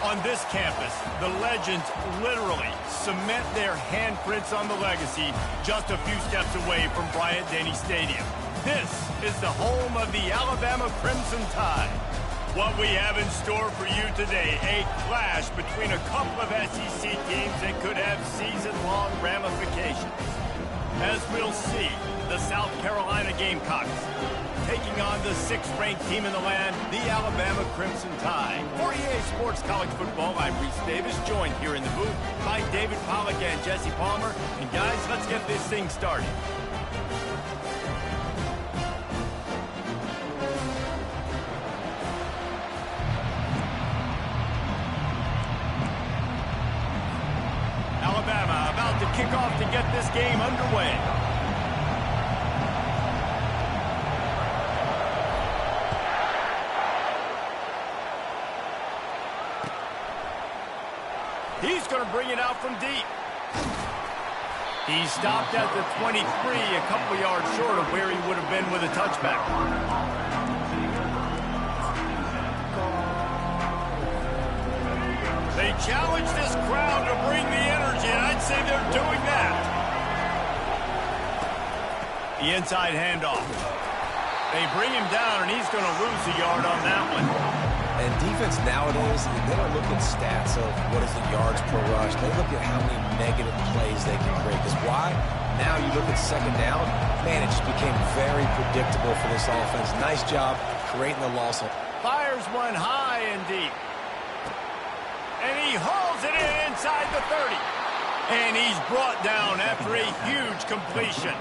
On this campus, the legends literally cement their handprints on the legacy just a few steps away from Bryant-Denny Stadium. This is the home of the Alabama Crimson Tide. What we have in store for you today, a clash between a couple of SEC teams that could have season-long ramifications. As we'll see, the South Carolina Gamecocks taking on the 6th-ranked team in the land, the Alabama Crimson Tide. For EA Sports College Football, I'm Reese Davis, joined here in the booth by David Pollack and Jesse Palmer. And guys, let's get this thing started. Alabama about to kick off to get this game underway. He's going to bring it out from deep. He stopped at the 23, a couple yards short of where he would have been with a touchback. They challenge this crowd to bring the energy, and I'd say they're doing that. The inside handoff. They bring him down, and he's going to lose a yard on that one. And defense nowadays, they don't look at stats of what is the yards per rush. They look at how many negative plays they can create. Because why? Now you look at second down, man, it just became very predictable for this offense. Nice job creating the loss. Fires one high and deep. And he hauls it in inside the 30. And he's brought down after a huge completion.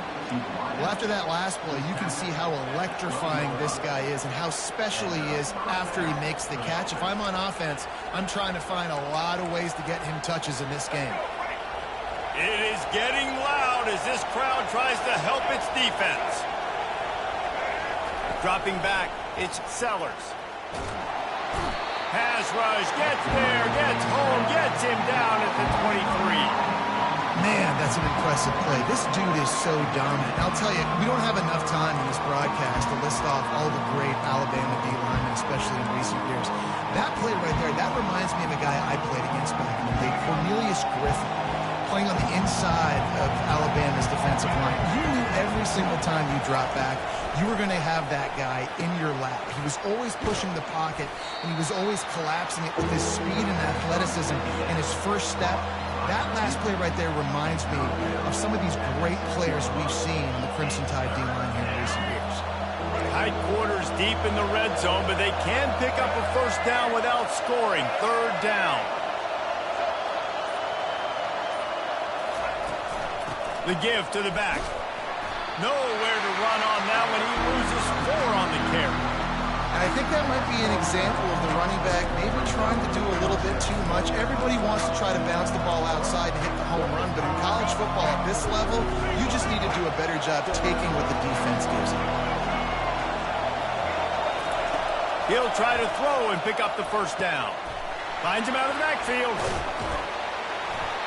Well, after that last play, you can see how electrifying this guy is and how special he is after he makes the catch. If I'm on offense, I'm trying to find a lot of ways to get him touches in this game. It is getting loud as this crowd tries to help its defense. Dropping back, it's Sellers. Pass rush, gets there, gets home, gets him down at the 23. Man, that's an impressive play. This dude is so dominant. I'll tell you, we don't have enough time in this broadcast to list off all the great Alabama D-linemen, especially in recent years. That play right there, that reminds me of a guy I played against back in the day, Cornelius Griffin, playing on the inside of Alabama's defensive line. You knew every single time you dropped back, you were going to have that guy in your lap. He was always pushing the pocket, and he was always collapsing it with his speed and athleticism and his first step. That last play right there reminds me of some of these great players we've seen in the Crimson Tide D-line here in recent years. Tight quarters deep in the red zone, but they can pick up a first down without scoring. Third down. The give to the back. Nowhere to run on that one. He loses 4 on the carry. And I think that might be an example of the running back maybe trying to do a little bit too much. Everybody wants to try to bounce the ball outside and hit the home run, but in college football at this level, you just need to do a better job taking what the defense gives you. He'll try to throw and pick up the first down. Finds him out of the backfield.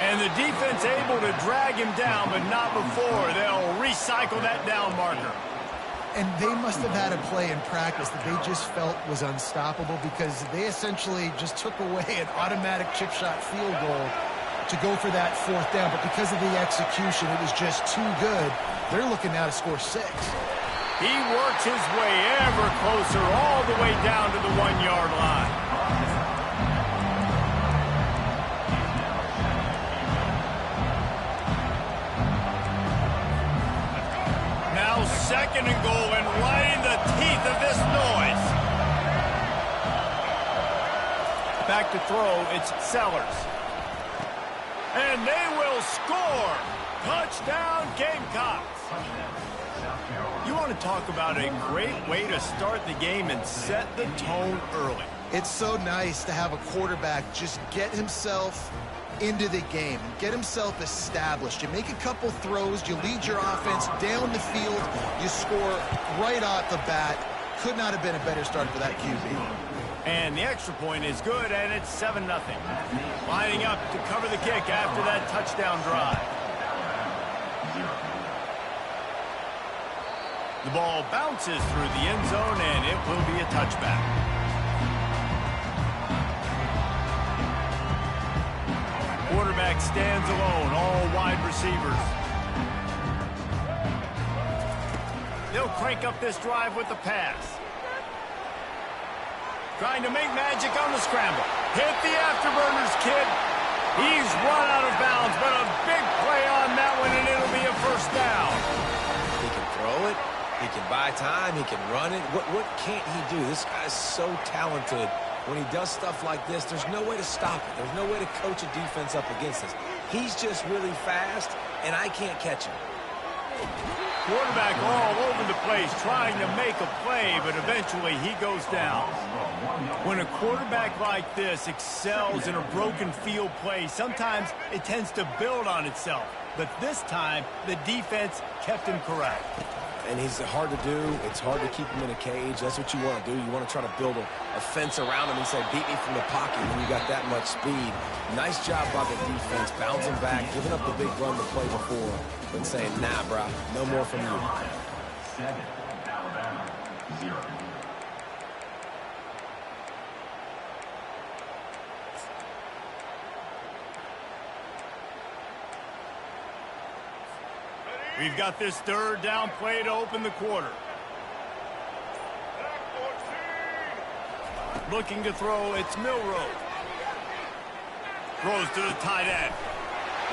And the defense able to drag him down, but not before. They'll recycle that down marker. And they must have had a play in practice that they just felt was unstoppable because they essentially just took away an automatic chip shot field goal to go for that 4th down. But because of the execution, it was just too good. They're looking now to score 6. He works his way ever closer all the way down to the 1-yard line. Now 2nd and goal, and right in the teeth of this noise. Back to throw, it's Sellers. And they will score. Touchdown, Gamecocks. You want to talk about a great way to start the game and set the tone early. It's so nice to have a quarterback just get himself into the game, get himself established. You make a couple throws, you lead your offense down the field, you score right off the bat. Could not have been a better start for that QB. And the extra point is good, and it's 7-0. Lining up to cover the kick after that touchdown drive. The ball bounces through the end zone, and it will be a touchback. quarterback stands alone, all wide receivers. They'll crank up this drive with the pass. Trying to make magic on the scramble. Hit the afterburners, kid. He's run out of bounds, but a big play on that one, and it'll be a first down. He can throw it. He can buy time. He can run it. What can't he do? This guy's so talented. When he does stuff like this, there's no way to stop it. There's no way to coach a defense up against this. He's just really fast, and I can't catch him. Quarterback all over the place trying to make a play, but eventually he goes down. When a quarterback like this excels in a broken field play, sometimes it tends to build on itself. But this time, the defense kept him correct. And he's hard to do. It's hard to keep him in a cage. That's what you want to do. You want to try to build a fence around him and say, beat me from the pocket when you got that much speed. Nice job by the defense, bouncing back, giving up the big run the play before, but saying, nah, bro, no more from you. 7, Alabama, 0. We've got this third down play to open the quarter. Looking to throw, it's Milroe. Throws to the tight end.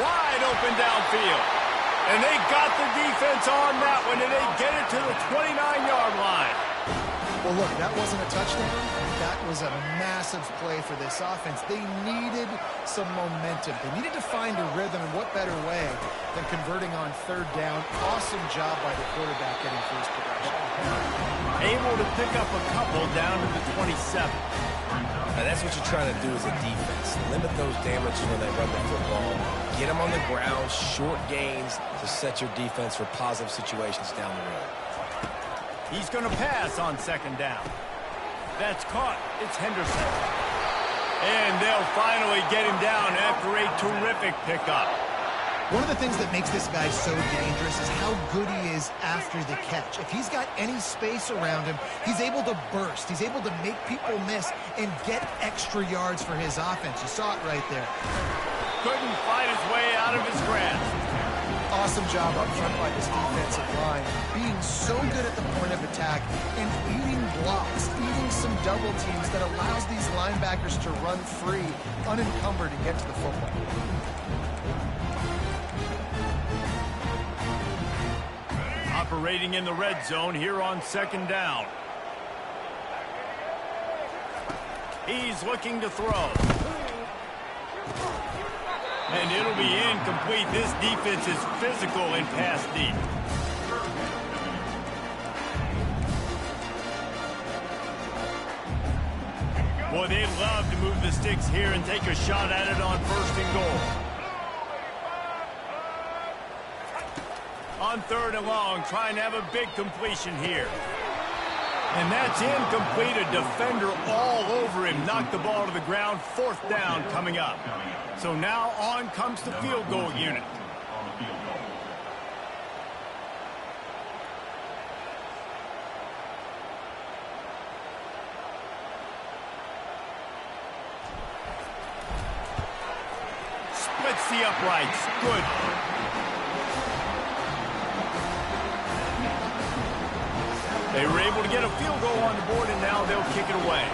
Wide open downfield. And they got the defense on that one, and they get it to the 29-yard line. Well, look, that wasn't a touchdown. That was a massive play for this offense. They needed some momentum. They needed to find a rhythm, and what better way than converting on third down. Awesome job by the quarterback getting through his progression. Able to pick up a couple down to the 27. And that's what you're trying to do as a defense. Limit those damages when they run the football. Get them on the ground, short gains to set your defense for positive situations down the road. He's going to pass on second down. That's caught. It's Henderson. And they'll finally get him down after a terrific pickup. One of the things that makes this guy so dangerous is how good he is after the catch. If he's got any space around him, he's able to burst. He's able to make people miss and get extra yards for his offense. You saw it right there. Couldn't fight his way out of his grasp. Awesome job up front by this defensive line. Being so good at the point of attack and eating blocks, eating some double teams that allows these linebackers to run free, unencumbered, and get to the football. Operating in the red zone here on second down. He's looking to throw. And it'll be incomplete. This defense is physical and pass deep. Boy, they'd love to move the sticks here and take a shot at it on first and goal. On third and long, trying to have a big completion here. And that's incomplete. A defender all over him. Knocked the ball to the ground. Fourth down coming up. So now on comes the field goal unit. Splits the uprights. Good. They were able to get a field goal on the board, and now they'll kick it away.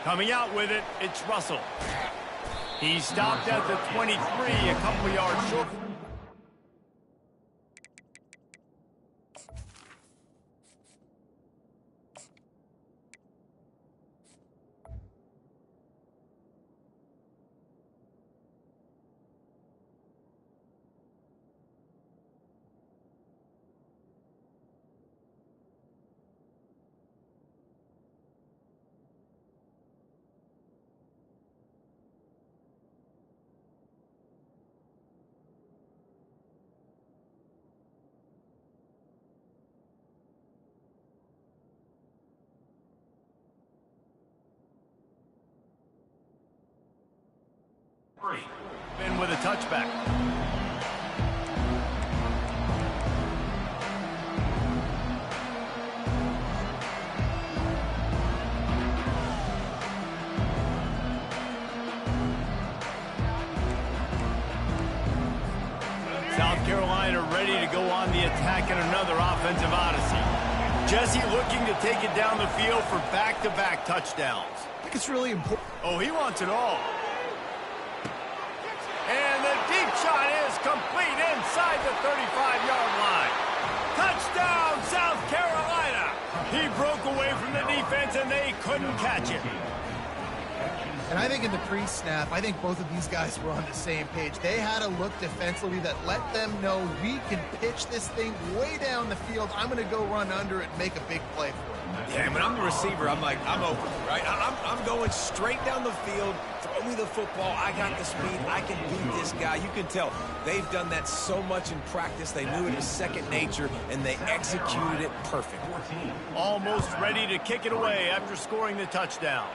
Coming out with it, it's Russell. He stopped at the 23, a couple of yards short. In with a touchback. ready to go on the attack in another offensive odyssey. Jesse looking to take it down the field for back-to-back touchdowns. I think it's really important. Oh, he wants it all. And the deep shot is complete inside the 35-yard line. Touchdown, South Carolina! He broke away from the defense, and they couldn't catch it. And I think in the pre-snap, I think both of these guys were on the same page. They had a look defensively that let them know we can pitch this thing way down the field. I'm going to go run under it and make a big play for it. Yeah, when I'm the receiver, I'm like, I'm open, right? I'm going straight down the field. Throw me the football. I got the speed. I can beat this guy. You can tell they've done that so much in practice. They knew it was second nature, and they executed it perfect. Almost ready to kick it away after scoring the touchdown.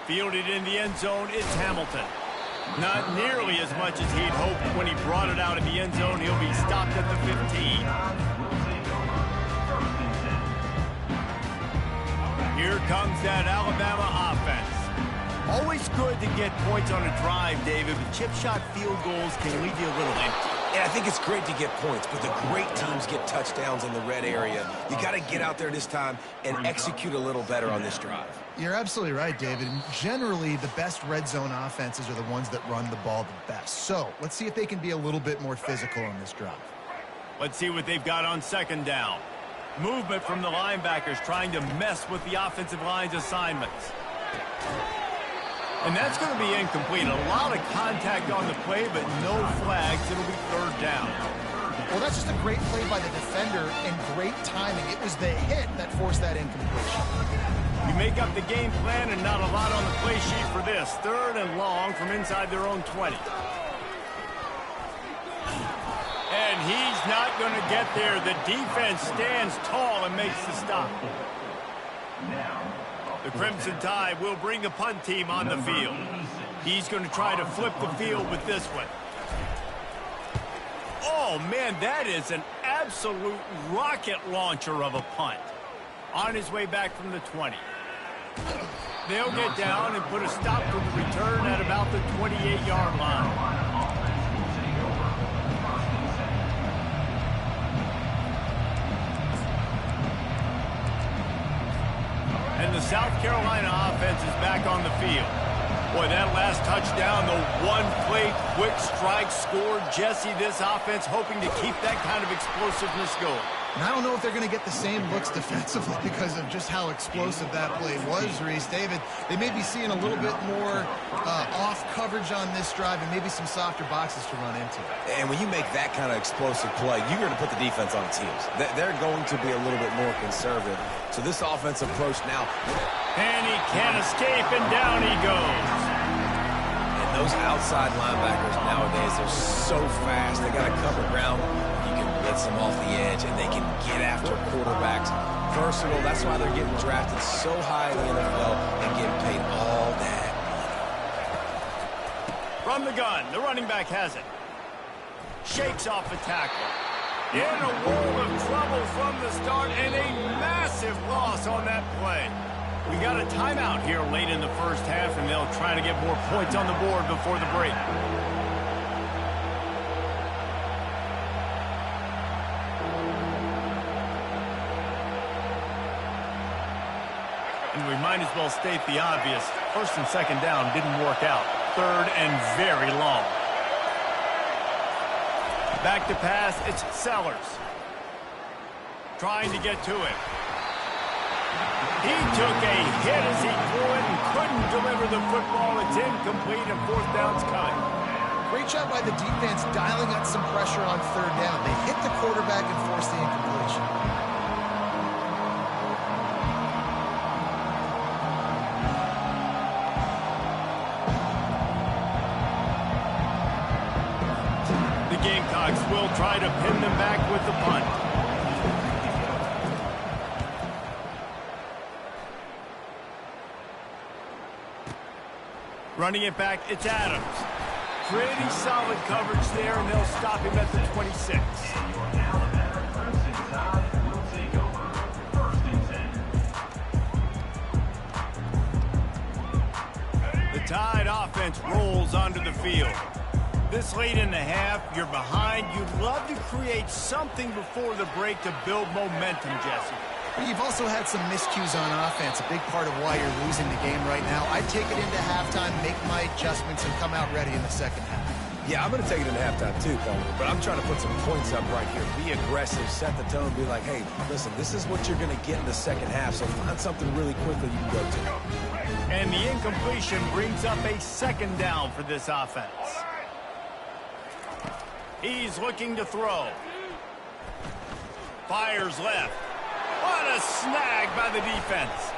Fielded in the end zone, it's Hamilton. Not nearly as much as he'd hoped when he brought it out in the end zone. He'll be stopped at the 15. Here comes that Alabama offense. Always good to get points on a drive, David, but chip shot field goals can leave you a little empty. Yeah, I think it's great to get points, but the great teams get touchdowns in the red area. You got to get out there this time and execute a little better on this drive. You're absolutely right, David. And generally, the best red zone offenses are the ones that run the ball the best. So let's see if they can be a little bit more physical on this drive. Let's see what they've got on second down. Movement from the linebackers trying to mess with the offensive line's assignments. And that's going to be incomplete. A lot of contact on the play, but no flags. It'll be third down. Well, that's just a great play by the defender and great timing. It was the hit that forced that incompletion. You make up the game plan and not a lot on the play sheet for this. Third and long from inside their own 20. And he's not going to get there. The defense stands tall and makes the stop. The Crimson Tide will bring the punt team on the field. He's going to try to flip the field with this one. Oh, man, that is an absolute rocket launcher of a punt. On his way back from the 20. They'll get down and put a stop to the return at about the 28-yard line. And the South Carolina offense is back on the field. Boy, that last touchdown, the one-play quick strike scored. Jesse, this offense hoping to keep that kind of explosiveness going. And I don't know if they're going to get the same looks defensively because of just how explosive that play was, Reese. David, they may be seeing a little bit more off coverage on this drive and maybe some softer boxes to run into. And when you make that kind of explosive play, you're going to put the defense on its heels. They're going to be a little bit more conservative. So this offensive approach now. And he can't escape, and down he goes. And those outside linebackers nowadays, they're so fast. They got to cover ground. Blitz them off the edge, and they can get after quarterbacks. Versatile, that's why they're getting drafted so high in the NFL and getting paid all that money. From the gun, the running back has it. Shakes off the tackle. In a world of trouble from the start, and a massive loss on that play. We got a timeout here late in the first half, and they'll try to get more points on the board before the break. And we might as well state the obvious. First and second down didn't work out. Third and very long. Back to pass, it's Sellers. Trying to get to it. He took a hit as he threw it and couldn't deliver the football. It's incomplete and fourth down's coming. Great job by the defense dialing up some pressure on third down. They hit the quarterback and forced the incompletion. Gamecocks will try to pin them back with the punt. Running it back, it's Adams. Pretty solid coverage there, and they'll stop him at the 26. The Tide offense rolls onto the field. This late in the half, you're behind. You'd love to create something before the break to build momentum, Jesse. You've also had some miscues on offense, a big part of why you're losing the game right now. I'd take it into halftime, make my adjustments, and come out ready in the second half. Yeah, I'm going to take it into halftime too, Paul. But I'm trying to put some points up right here. Be aggressive, set the tone, be like, hey, listen, this is what you're going to get in the second half, so find something really quickly you can go to. And the incompletion brings up a second down for this offense. He's looking to throw. Fires left. What a snag by the defense.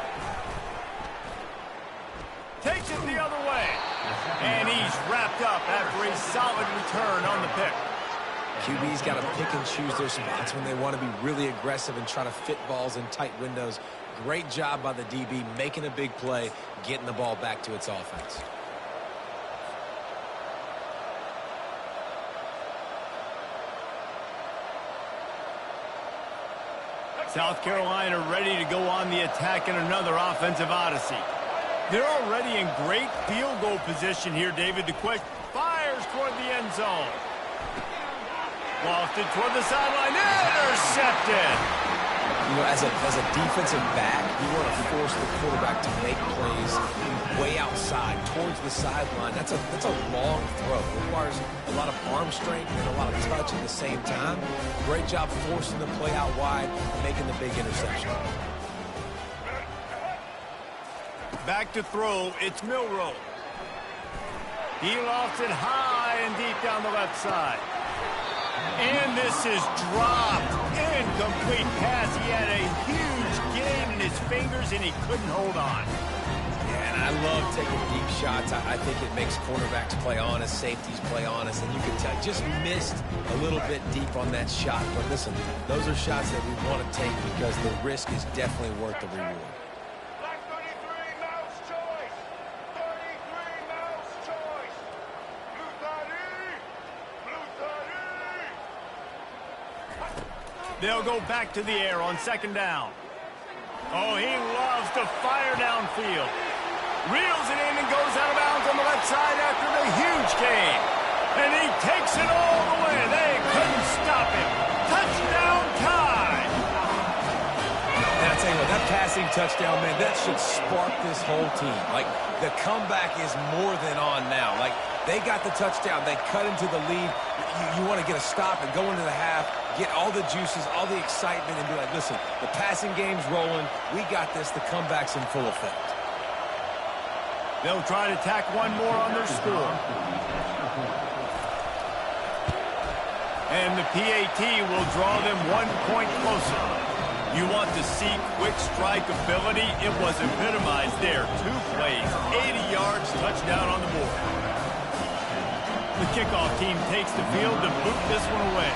Takes it the other way. And he's wrapped up after a solid return on the pick. QB's got to pick and choose their spots when they want to be really aggressive and try to fit balls in tight windows. Great job by the DB making a big play, getting the ball back to its offense. South Carolina ready to go on the attack in another offensive odyssey. They're already in great field goal position here, David. The question fires toward the end zone. Lofted toward the sideline. Intercepted. You know, as a defensive back, you want to force the quarterback to make plays way outside, towards the sideline. That's a long throw. It requires a lot of arm strength and a lot of touch at the same time. Great job forcing the play out wide, making the big interception. Back to throw, it's Milroe. He lofts it high and deep down the left side. And this is dropped. Incomplete pass. He had a huge gain in his fingers, and he couldn't hold on. Yeah, and I love taking deep shots. I think it makes cornerbacks play honest, safeties play honest, and you can tell just missed a little bit deep on that shot. But listen, those are shots that we want to take because the risk is definitely worth the reward. They'll go back to the air on second down. Oh, he loves to fire downfield. Reels it in and goes out of bounds on the left side after the huge gain. And he takes it all the way. They couldn't stop him. Touchdown tie. And I tell you what, that passing touchdown, man, that should spark this whole team. Like, the comeback is more than on now. Like, they got the touchdown. They cut into the lead. You want to get a stop and go into the half, get all the juices, all the excitement, and be like, listen, the passing game's rolling. We got this. The comeback's in full effect. They'll try to tack one more on their score. And the PAT will draw them 1 point closer. You want to see quick strike ability? It was epitomized there. 2 plays, 80 yards, touchdown on the board. The kickoff team takes the field to boot this one away.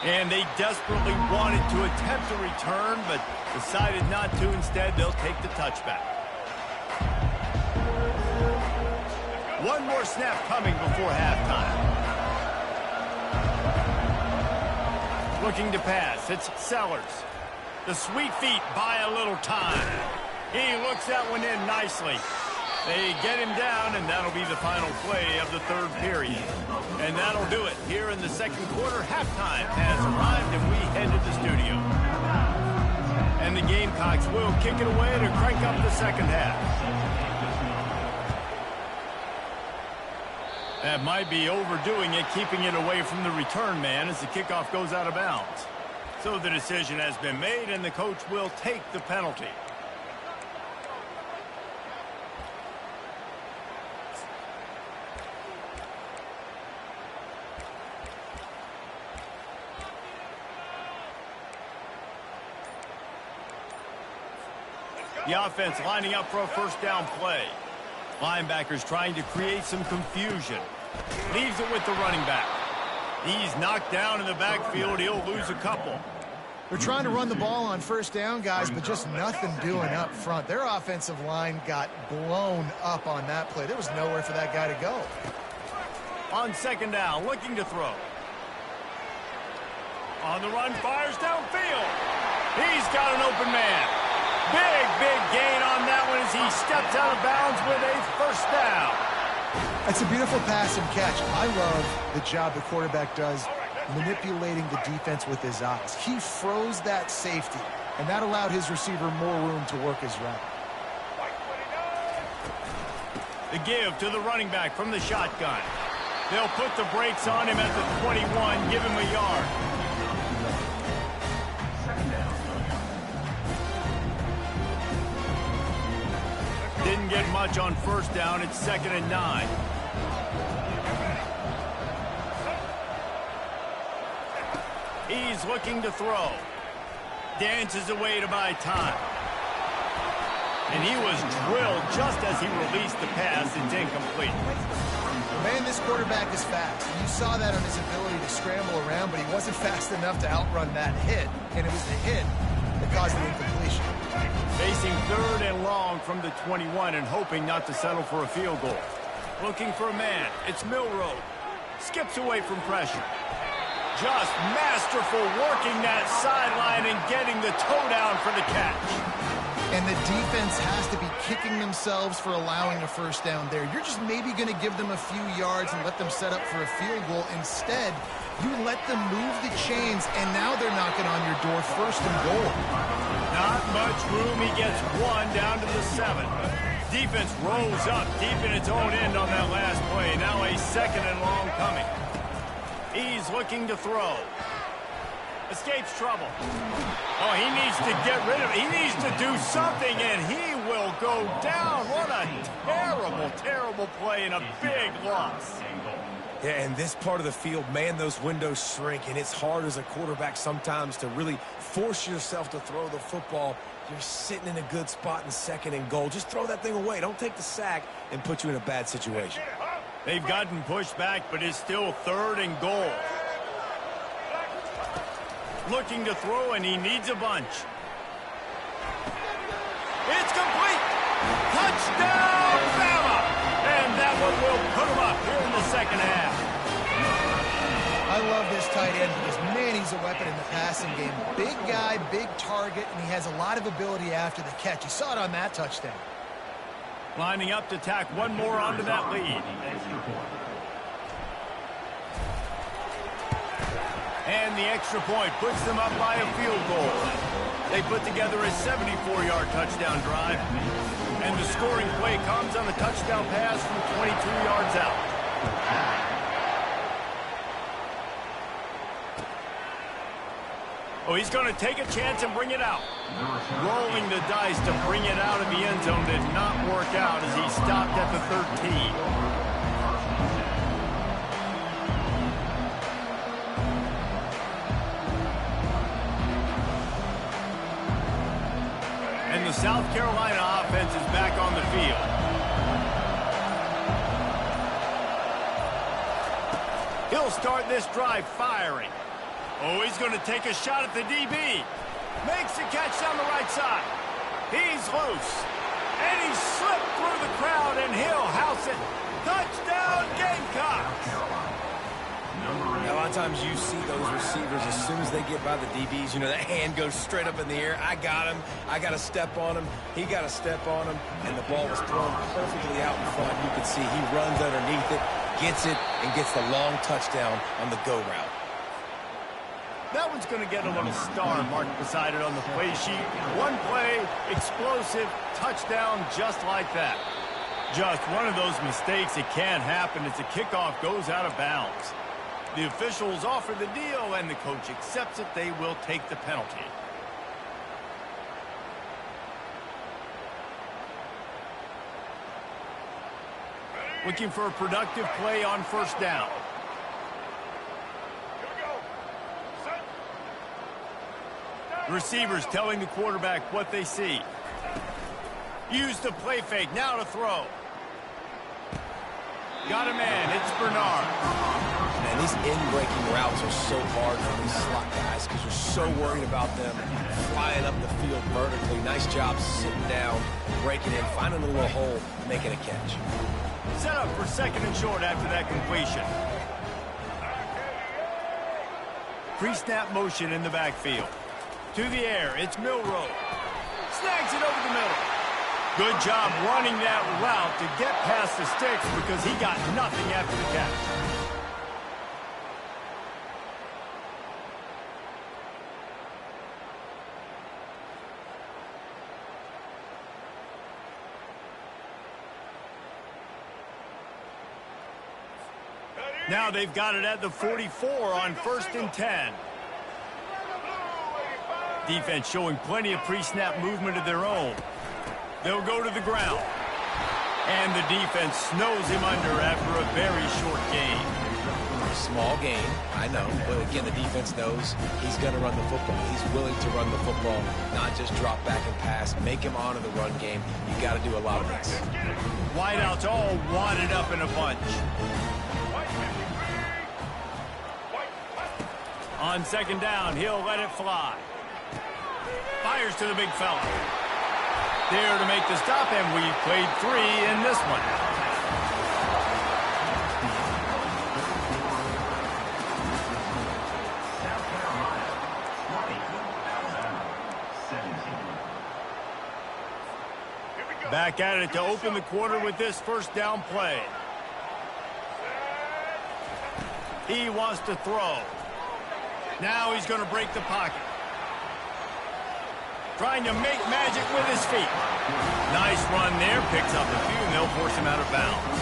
And they desperately wanted to attempt a return, but decided not to. Instead, they'll take the touchback. One more snap coming before halftime. Looking to pass. It's Sellers. The sweet feet buy a little time. He looks that one in nicely. They get him down, and that'll be the final play of the third period. And that'll do it. Here in the second quarter, halftime has arrived, and we head to the studio. And the Gamecocks will kick it away to crank up the second half. That might be overdoing it, keeping it away from the return man as the kickoff goes out of bounds. So the decision has been made, and the coach will take the penalty. The offense lining up for a first down play. Linebackers trying to create some confusion. Leaves it with the running back. He's knocked down in the backfield. He'll lose a couple. They're trying to run the ball on first down, guys, but just nothing doing up front. Their offensive line got blown up on that play. There was nowhere for that guy to go. On second down, looking to throw. On the run, fires downfield. He's got an open man. Big gain on that one as he steps out of bounds with a first down. That's a beautiful pass and catch. I love the job the quarterback does manipulating the defense with his eyes. He froze that safety, and that allowed his receiver more room to work his route. The give to the running back from the shotgun. They'll put the brakes on him at the 21, give him a yard. Didn't get much on first down. It's 2nd and 9. He's looking to throw. Dances away to buy time. And he was drilled just as he released the pass. It's incomplete. Man, this quarterback is fast. You saw that on his ability to scramble around, but he wasn't fast enough to outrun that hit. And it was the hit that caused the incompletion. Facing 3rd and long from the 21 and hoping not to settle for a field goal. Looking for a man. It's Milroe. Skips away from pressure. Just masterful working that sideline and getting the toe down for the catch. And the defense has to be kicking themselves for allowing a first down there. You're just maybe going to give them a few yards and let them set up for a field goal. Instead, you let them move the chains, and now they're knocking on your door 1st and goal. Not much room. He gets one down to the 7. Defense rolls up deep in its own end on that last play. Now a 2nd and long coming. He's looking to throw. Escapes trouble. Oh, he needs to get rid of it. He needs to do something, and he will go down. What a terrible play and a big loss. Yeah, and this part of the field, man, those windows shrink, and it's hard as a quarterback sometimes to really force yourself to throw the football. You're sitting in a good spot in 2nd and goal. Just throw that thing away. Don't take the sack and put you in a bad situation. They've gotten pushed back, but it's still 3rd and goal. Looking to throw, and he needs a bunch. It's complete. Touchdown, Bama! And that one will put him up here in the 2nd half. I love this tight end because, man, he's a weapon in the passing game. Big guy, big target, and he has a lot of ability after the catch. You saw it on that touchdown. Lining up to tack one more onto that lead. And the extra point puts them up by a field goal. They put together a 74-yard touchdown drive. And the scoring play comes on a touchdown pass from 22 yards out. Oh, he's going to take a chance and bring it out. Rolling the dice to bring it out of the end zone did not work out as he stopped at the 13. And the South Carolina offense is back on the field. He'll start this drive firing. Oh, he's going to take a shot at the DB. Makes the catch down the right side. He's loose. And he slipped through the crowd, and he'll house it. Touchdown, Gamecocks! Now, a lot of times you see those receivers, as soon as they get by the DBs, you know, that hand goes straight up in the air. I got him. I got to step on him. He got to step on him. And the ball was thrown perfectly out in front. You can see he runs underneath it, gets it, and gets the long touchdown on the go route. That one's going to get a little star marked beside it on the play sheet. One play, explosive, touchdown just like that. Just one of those mistakes. It can happen as the kickoff goes out of bounds. The officials offer the deal, and the coach accepts it. They will take the penalty. Looking for a productive play on first down. Receivers telling the quarterback what they see. Use the play fake, now to throw. Got a man, it's Bernard. And these in-breaking routes are so hard for these slot guys because you're so worried about them flying up the field vertically. Nice job sitting down, breaking in, finding a little hole, making a catch. Set up for 2nd and short after that completion. Pre-snap motion in the backfield. To the air, it's Milroe. Snags it over the middle. Good job running that route to get past the sticks because he got nothing after the catch. Now they've got it at the 44 on 1st and 10. Defense showing plenty of pre-snap movement of their own. They'll go to the ground. And the defense snows him under after a very short gain. Small gain, I know. But again, the defense knows he's going to run the football. He's willing to run the football, not just drop back and pass. Make him honor the run game. You got to do a lot of this. Wideouts all wadded up in a bunch. On 2nd down, he'll let it fly. Fires to the big fella. There to make the stop, and we played 3 in this one. South Carolina, 20, Alabama, 17. Back at it to open the quarter with this 1st down play. He wants to throw. Now he's going to break the pocket. Trying to make magic with his feet. Nice run there. Picks up a few, and they'll force him out of bounds.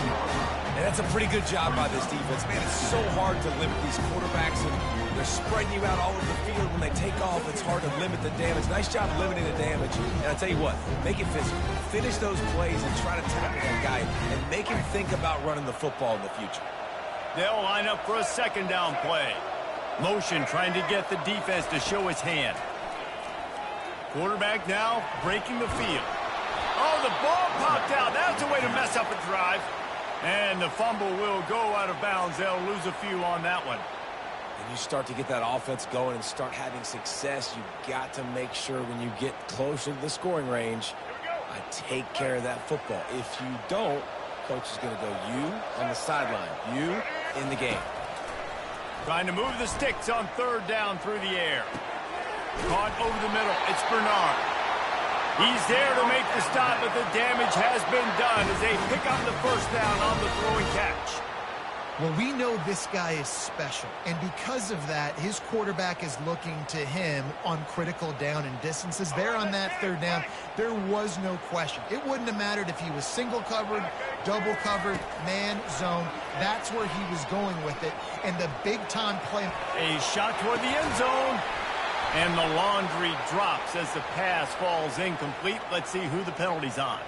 And that's a pretty good job by this defense. Man, it's so hard to limit these quarterbacks, and they're spreading you out all over the field. When they take off, it's hard to limit the damage. Nice job limiting the damage. And I'll tell you what, make it physical. Finish those plays and try to tackle that guy and make him think about running the football in the future. They'll line up for a 2nd down play. Motion trying to get the defense to show his hand. Quarterback now breaking the field. Oh, the ball popped out. That's a way to mess up a drive. And the fumble will go out of bounds. They'll lose a few on that one. When you start to get that offense going and start having success, you've got to make sure when you get closer to the scoring range, I take care of that football. If you don't, coach is going to go you on the sideline, you in the game. Trying to move the sticks on 3rd down through the air. Caught over the middle. It's Bernard. He's there to make the stop, but the damage has been done as they pick up the 1st down on the throwing catch. Well, we know this guy is special, and because of that, his quarterback is looking to him on critical down and distances. There on that 3rd down, there was no question. It wouldn't have mattered if he was single covered, double covered, man, zone. That's where he was going with it, and the big-time play. A shot toward the end zone, and the laundry drops as the pass falls incomplete. Let's see who the penalty's on.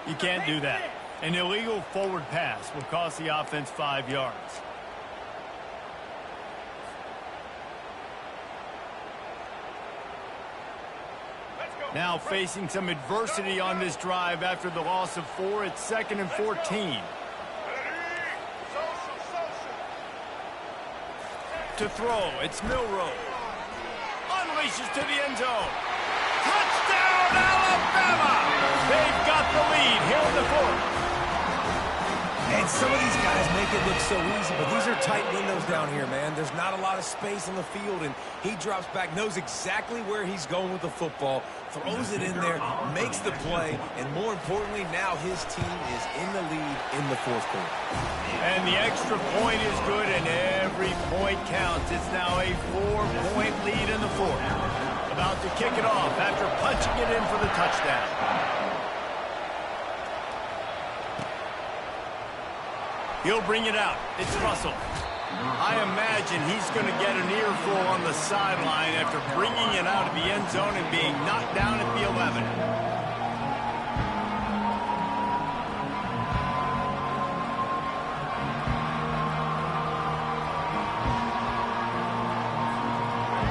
You can't do that. An illegal forward pass will cost the offense 5 yards. Now facing some adversity on this drive after the loss of 4. It's 2nd and 14. To throw, it's Milroe. Unleashes to the end zone. Touchdown, Alabama! They've got the lead here in the 4th. And some of these guys make it look so easy, but these are tight windows down here, man. There's not a lot of space on the field, and he drops back, knows exactly where he's going with the football, throws it in there, makes the play, and more importantly, now his team is in the lead in the 4th quarter. And the extra point is good, and every point counts. It's now a 4-point lead in the 4th. About to kick it off after punching it in for the touchdown. He'll bring it out. It's Russell. I imagine he's going to get an earful on the sideline after bringing it out of the end zone and being knocked down at the 11.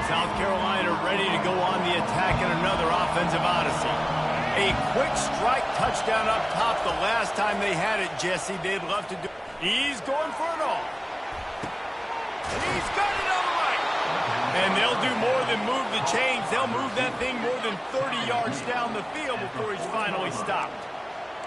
South Carolina ready to go on the attack in another offensive odyssey. A quick strike touchdown up top the last time they had it, Jesse. They'd love to do. He's going for it all. He's got it on the right. And they'll do more than move the chains. They'll move that thing more than 30 yards down the field before he's finally stopped.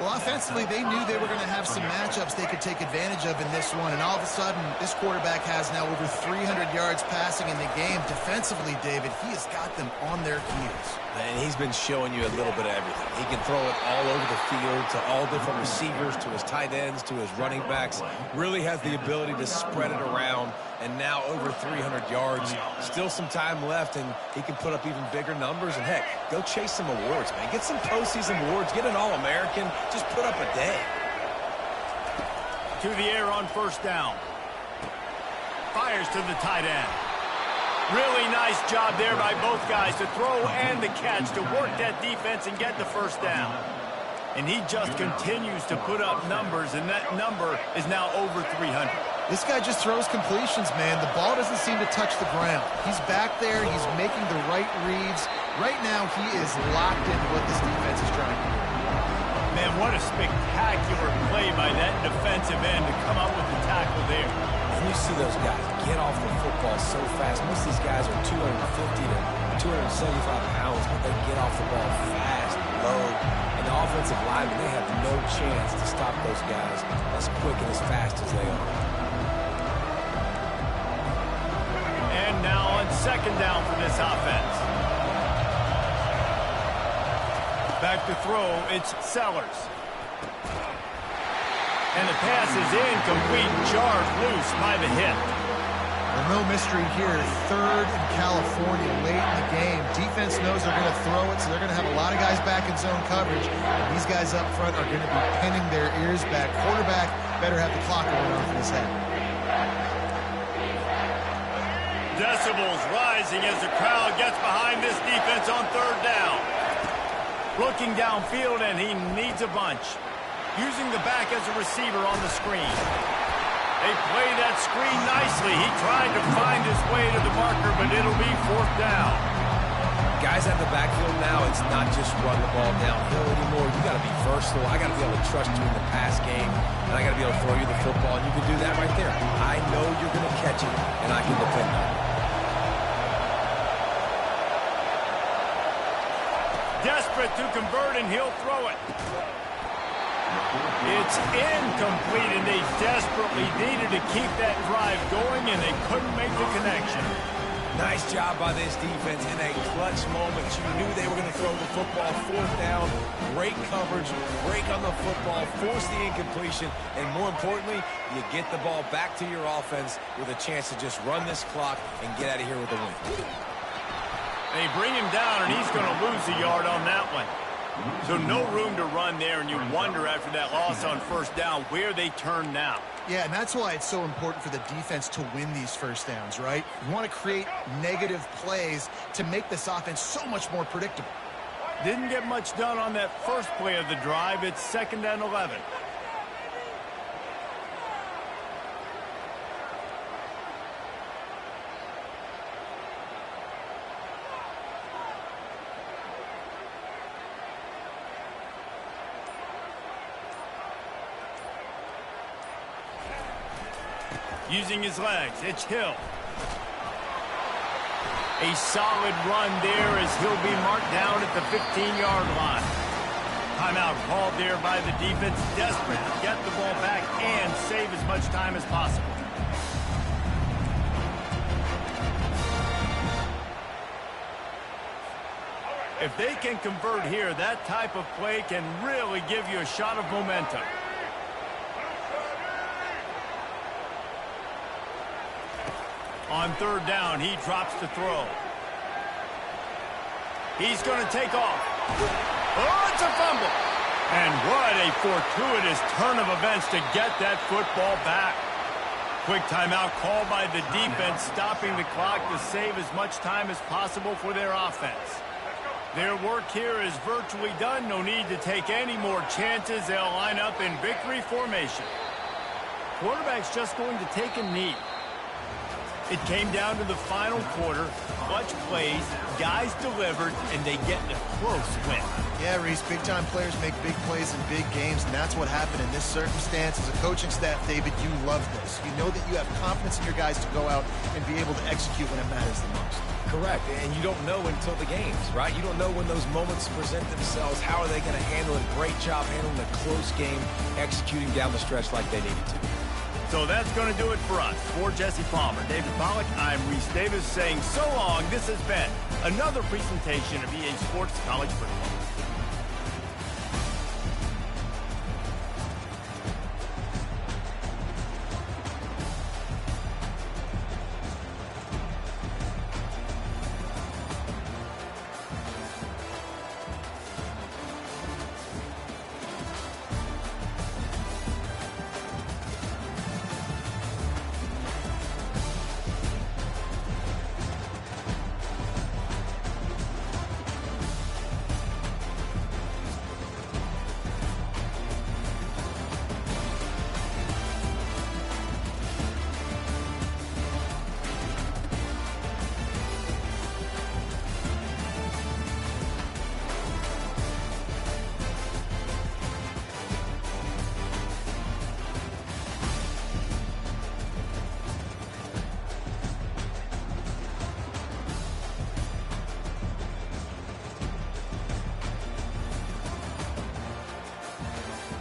Well, offensively, they knew they were going to have some matchups they could take advantage of in this one, and all of a sudden, this quarterback has now over 300 yards passing in the game. Defensively, David, he has got them on their heels. And he's been showing you a little bit of everything. He can throw it all over the field to all different receivers, to his tight ends, to his running backs. Really has the ability to spread it around, and now over 300 yards. Still some time left, and he can put up even bigger numbers. And, heck, go chase some awards, man. Get some postseason awards. Get an All-American. Just put up a day. To the air on first down. Fires to the tight end. Really nice job there by both guys to throw and the catch to work that defense and get the first down. And he just continues to put up numbers, and that number is now over 300. This guy just throws completions, man. The ball doesn't seem to touch the ground. He's back there. He's making the right reads. Right now, he is locked into what this defense is trying to do. Man, what a spectacular play by that defensive end to come up with the tackle there. And you see those guys get off the football so fast. Most of these guys are 250 to 275 pounds, but they get off the ball fast, low. And the offensive linemen, they have no chance to stop those guys as quick and as fast as they are. And now on second down for this offense. Back to throw, it's Sellers. And the pass is incomplete, jarred loose by the hit. Well, no mystery here. Third in California late in the game. Defense knows they're going to throw it, so they're going to have a lot of guys back in zone coverage. And these guys up front are going to be pinning their ears back. Quarterback better have the clock going off in his head. Decibels rising as the crowd gets behind this defense on third down. Looking downfield, and he needs a bunch. Using the back as a receiver on the screen. They play that screen nicely. He tried to find his way to the marker, but it'll be fourth down. Guys at the backfield now, it's not just run the ball downhill anymore. You got to be versatile. I got to be able to trust you in the pass game, and I got to be able to throw you the football, and you can do that right there. I know you're going to catch it, and I can depend on it. Desperate to convert, and he'll throw it. It's incomplete, and they desperately needed to keep that drive going, and they couldn't make the connection. Nice job by this defense in a clutch moment. You knew they were going to throw the football. Fourth down, great coverage, break on the football, force the incompletion, and more importantly, you get the ball back to your offense with a chance to just run this clock and get out of here with a win. They bring him down, and he's going to lose a yard on that one. So no room to run there, and you wonder after that loss on first down where they turn now. Yeah, and that's why it's so important for the defense to win these first downs, right? You want to create negative plays to make this offense so much more predictable. Didn't get much done on that first play of the drive. It's 2nd and 11. Using his legs, it's Hill. A solid run there as he'll be marked down at the 15-yard line. Timeout called there by the defense, desperate to get the ball back and save as much time as possible. If they can convert here, that type of play can really give you a shot of momentum. On third down, he drops to throw. He's going to take off. Oh, it's a fumble. And what a fortuitous turn of events to get that football back. Quick timeout called by the defense, stopping the clock to save as much time as possible for their offense. Their work here is virtually done. No need to take any more chances. They'll line up in victory formation. Quarterback's just going to take a knee. It came down to the final quarter. Clutch plays, guys delivered, and they get the close win. Yeah, Reese, big-time players make big plays in big games, and that's what happened in this circumstance. As a coaching staff, David, you love this. You know that you have confidence in your guys to go out and be able to execute when it matters the most. Correct, and you don't know until the games, right? You don't know when those moments present themselves. How are they going to handle it? Great job handling a close game, executing down the stretch like they needed to. So that's going to do it for us. For Jesse Palmer, David Pollack, I'm Reese Davis saying so long. This has been another presentation of EA Sports College Football.